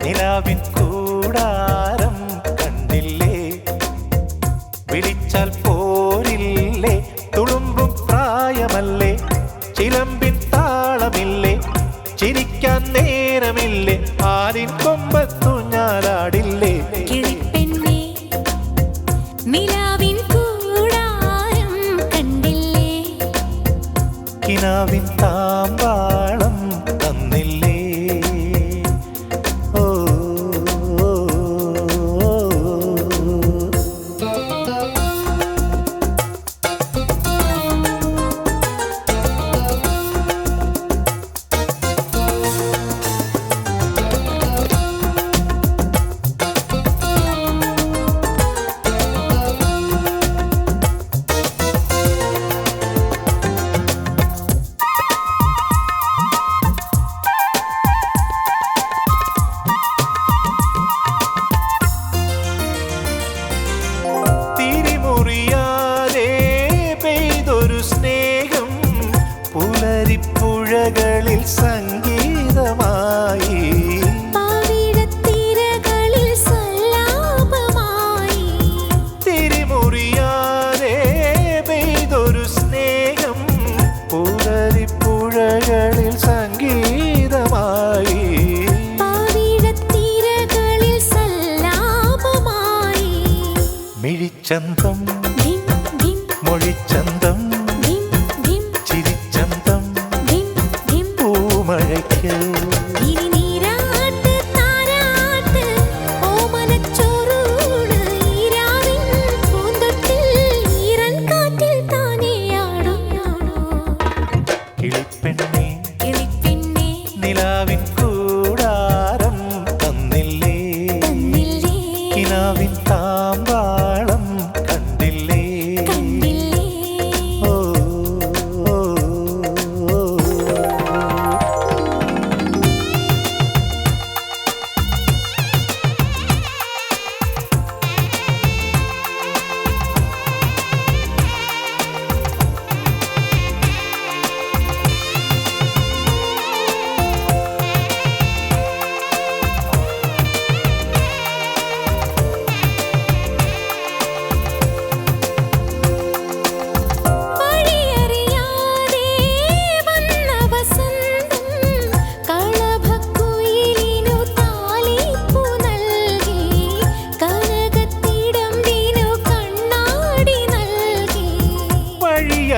നിലാവിൻ കൂടാരം കണ്ടില്ലേ, വിളിച്ചാൽ പോരില്ലേ, തുളുമ്പും പ്രായമല്ലേ, ചിലമ്പിൻ താളമില്ലേ, ചിരിക്കാൻ നേരമില്ലേ, ആരിൻ കൊമ്പത്തു ഞാലാടില്ലേ. കിളിപ്പെണ്ണേ നിലാവിൻ കൂടാരം കണ്ടില്ലേ, കിനാവിൻ താമ്പാളം തന്നില്ലേ. ഓ സ്നേഹം പുലരിപ്പുഴകളിൽ സംഗീതമായി, പാവിഴത്തിരകളിൽ സല്ലാപമായി. തിരിമുറിയാതെ പെയ്തൊരു സ്നേഹം പുലരിപ്പുഴകളിൽ സംഗീതമായി, പാവിഴത്തിരകളിൽ സല്ലാപമായി. മിഴിച്ചന്തം മൊഴിച്ചന്തം ചിരിച്ചന്തം പൂമഴയ്ക്ക് കിളിപ്പെണ്ണേ നിലാവിൻ കൂടാരം തന്നില്ലേ, കിനാവിൻ താമ്പാളം കണ്ടില്ലേ. ഓ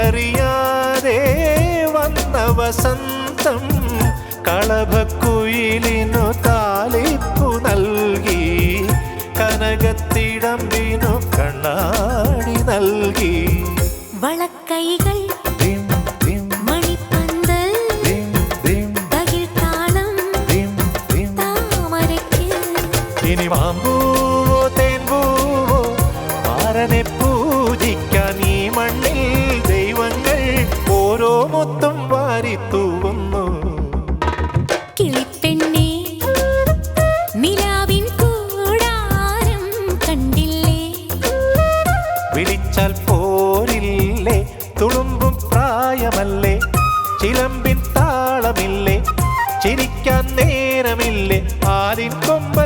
അറിയാതെ വന്ന വസന്തം കളഭക്കുയിലിനു താലിപ്പു നൽകി, കനകത്തിടമ്പിനു കണ്ണാടി നൽകി. വളക്കൈകൾ മണിപ്പന്തൽ തകിൽത്താളം താമരയ്ക്ക്. ഇനി മാമ്പൂവോ തേൻപൂവോ മാരനെ പൂജിക്കാൻ ഈ മണ്ണിൽ ദൈവങ്ങൾ ഓരോ മുത്തും വാരിത്തൂവുന്നു. കിളിപ്പെണ്ണേ നിലാവിൻ കൂടാരം കണ്ടില്ലേ, വിളിച്ചാൽ പോരില്ലേ, തുളുമ്പും പ്രായമല്ലേ, ചിലമ്പിൻ താളമില്ലേ, ചിരിക്കാൻ നേരമില്ലേ, ആരിൻ കൊമ്പ